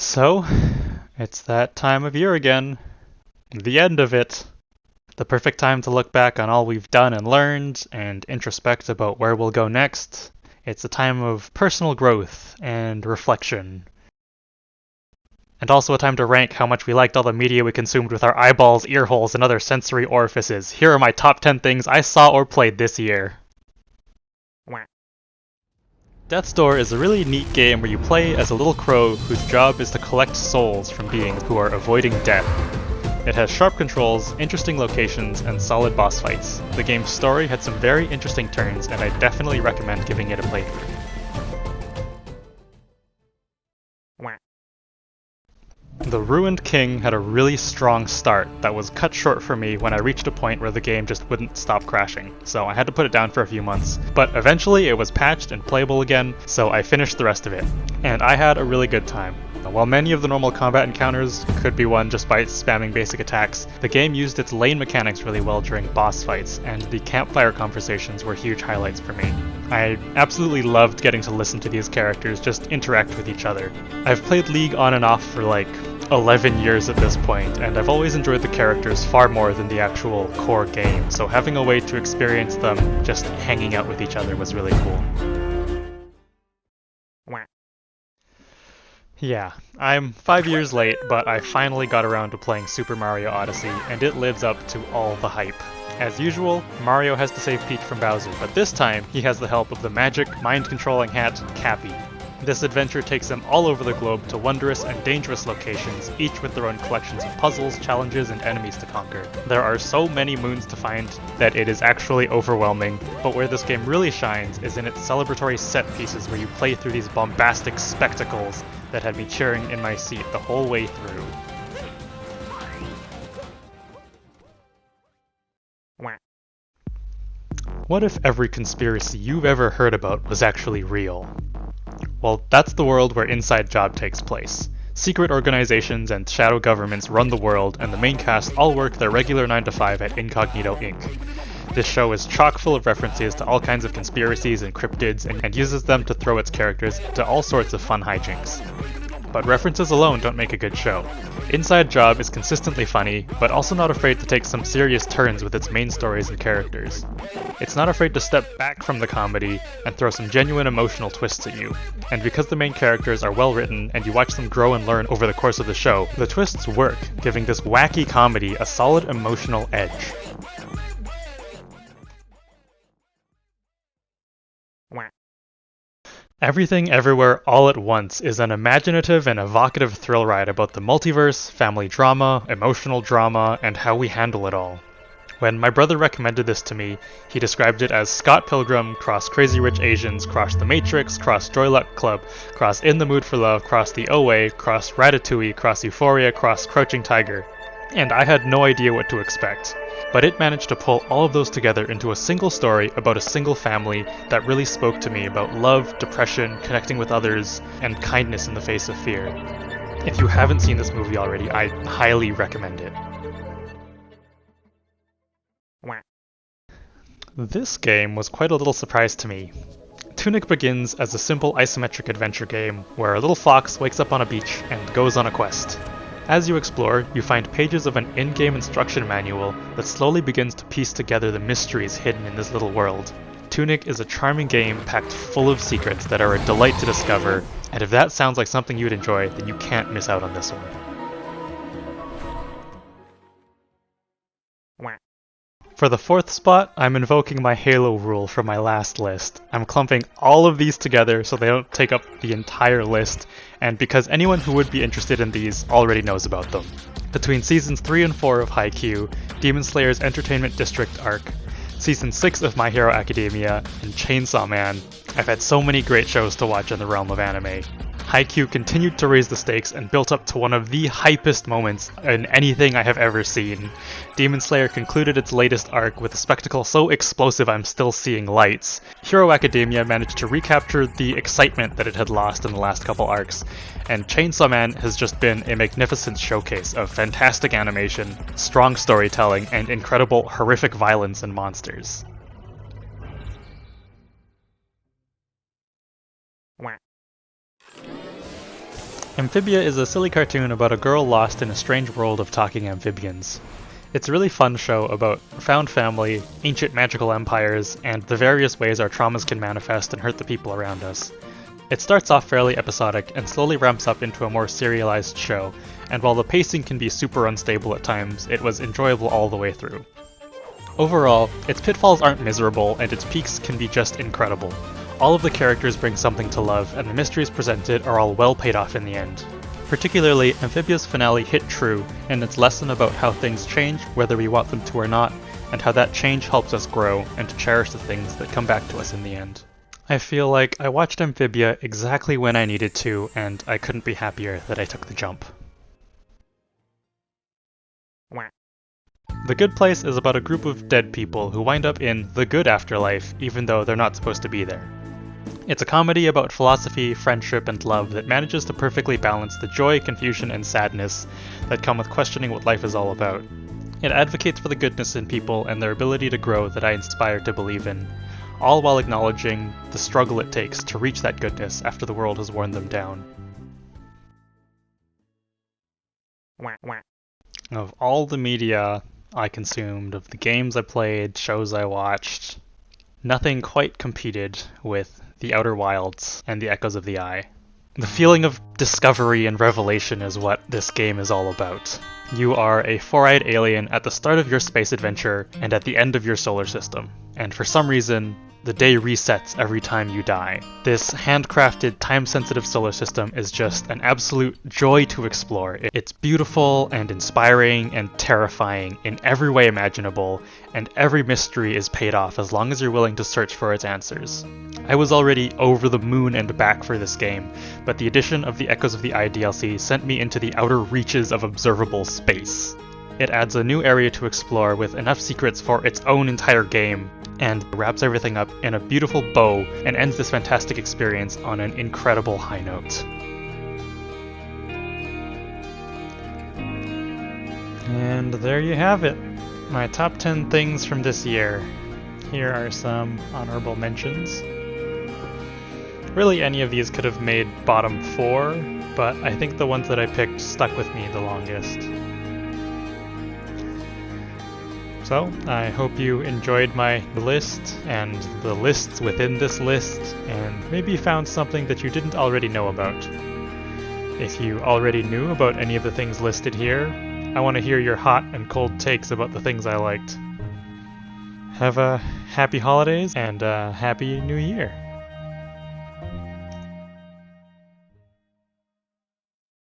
So, it's that time of year again. The end of it. The perfect time to look back on all we've done and learned and introspect about where we'll go next. It's a time of personal growth and reflection. And also a time to rank how much we liked all the media we consumed with our eyeballs, ear holes, and other sensory orifices. Here are my top 10 things I saw or played this year. Death's Door is a really neat game where you play as a little crow whose job is to collect souls from beings who are avoiding death. It has sharp controls, interesting locations, and solid boss fights. The game's story had some very interesting turns, and I definitely recommend giving it a playthrough. The Ruined King had a really strong start that was cut short for me when I reached a point where the game just wouldn't stop crashing, so I had to put it down for a few months. But eventually it was patched and playable again, so I finished the rest of it. And I had a really good time. While many of the normal combat encounters could be won just by spamming basic attacks, the game used its lane mechanics really well during boss fights, and the campfire conversations were huge highlights for me. I absolutely loved getting to listen to these characters just interact with each other. I've played League on and off for like 11 years at this point, and I've always enjoyed the characters far more than the actual core game, so having a way to experience them just hanging out with each other was really cool. Yeah, I'm 5 years late, but I finally got around to playing Super Mario Odyssey, and it lives up to all the hype. As usual, Mario has to save Peach from Bowser, but this time he has the help of the magic, mind-controlling hat, Cappy. This adventure takes him all over the globe to wondrous and dangerous locations, each with their own collections of puzzles, challenges, and enemies to conquer. There are so many moons to find that it is actually overwhelming, but where this game really shines is in its celebratory set pieces where you play through these bombastic spectacles that had me cheering in my seat the whole way through. What if every conspiracy you've ever heard about was actually real? Well, that's the world where Inside Job takes place. Secret organizations and shadow governments run the world, and the main cast all work their regular 9 to 5 at Incognito Inc. This show is chock full of references to all kinds of conspiracies and cryptids, and uses them to throw its characters into all sorts of fun hijinks. But references alone don't make a good show. Inside Job is consistently funny, but also not afraid to take some serious turns with its main stories and characters. It's not afraid to step back from the comedy and throw some genuine emotional twists at you. And because the main characters are well written and you watch them grow and learn over the course of the show, the twists work, giving this wacky comedy a solid emotional edge. Everything Everywhere All at Once is an imaginative and evocative thrill ride about the multiverse, family drama, emotional drama, and how we handle it all. When my brother recommended this to me, he described it as Scott Pilgrim cross Crazy Rich Asians, cross The Matrix, cross Joy Luck Club, cross In the Mood for Love, cross The OA, cross Ratatouille, cross Euphoria, cross Crouching Tiger. And I had no idea what to expect. But it managed to pull all of those together into a single story about a single family that really spoke to me about love, depression, connecting with others, and kindness in the face of fear. If you haven't seen this movie already, I highly recommend it. This game was quite a little surprise to me. Tunic begins as a simple isometric adventure game where a little fox wakes up on a beach and goes on a quest. As you explore, you find pages of an in-game instruction manual that slowly begins to piece together the mysteries hidden in this little world. Tunic is a charming game packed full of secrets that are a delight to discover, and if that sounds like something you'd enjoy, then you can't miss out on this one. For the fourth spot, I'm invoking my Halo rule from my last list. I'm clumping all of these together so they don't take up the entire list, and because anyone who would be interested in these already knows about them. Between Seasons 3 and 4 of Haikyuu, Demon Slayer's Entertainment District arc, Season 6 of My Hero Academia, and Chainsaw Man, I've had so many great shows to watch in the realm of anime. Haikyuu continued to raise the stakes and built up to one of the hypest moments in anything I have ever seen. Demon Slayer concluded its latest arc with a spectacle so explosive I'm still seeing lights. Hero Academia managed to recapture the excitement that it had lost in the last couple arcs, and Chainsaw Man has just been a magnificent showcase of fantastic animation, strong storytelling, and incredible horrific violence and monsters. Amphibia is a silly cartoon about a girl lost in a strange world of talking amphibians. It's a really fun show about found family, ancient magical empires, and the various ways our traumas can manifest and hurt the people around us. It starts off fairly episodic and slowly ramps up into a more serialized show, and while the pacing can be super unstable at times, it was enjoyable all the way through. Overall, its pitfalls aren't miserable, and its peaks can be just incredible. All of the characters bring something to love, and the mysteries presented are all well paid off in the end. Particularly, Amphibia's finale hit true, and its lesson about how things change, whether we want them to or not, and how that change helps us grow and to cherish the things that come back to us in the end. I feel like I watched Amphibia exactly when I needed to, and I couldn't be happier that I took the jump. The Good Place is about a group of dead people who wind up in the good afterlife, even though they're not supposed to be there. It's a comedy about philosophy, friendship, and love that manages to perfectly balance the joy, confusion, and sadness that come with questioning what life is all about. It advocates for the goodness in people and their ability to grow that I inspire to believe in, all while acknowledging the struggle it takes to reach that goodness after the world has worn them down. Of all the media I consumed, of the games I played, shows I watched, nothing quite competed with The Outer Wilds and The Echoes of the Eye. The feeling of discovery and revelation is what this game is all about. You are a four-eyed alien at the start of your space adventure and at the end of your solar system, and for some reason, the day resets every time you die. This handcrafted, time-sensitive solar system is just an absolute joy to explore. It's beautiful and inspiring and terrifying in every way imaginable, and every mystery is paid off as long as you're willing to search for its answers. I was already over the moon and back for this game, but the addition of the Echoes of the Eye DLC sent me into the outer reaches of observable space. It adds a new area to explore with enough secrets for its own entire game, and wraps everything up in a beautiful bow and ends this fantastic experience on an incredible high note. And there you have it, my top 10 things from this year. Here are some honorable mentions. Really, any of these could have made bottom 4, but I think the ones that I picked stuck with me the longest. So, I hope you enjoyed my list, and the lists within this list, and maybe found something that you didn't already know about. If you already knew about any of the things listed here, I want to hear your hot and cold takes about the things I liked. Have a happy holidays, and a happy new year!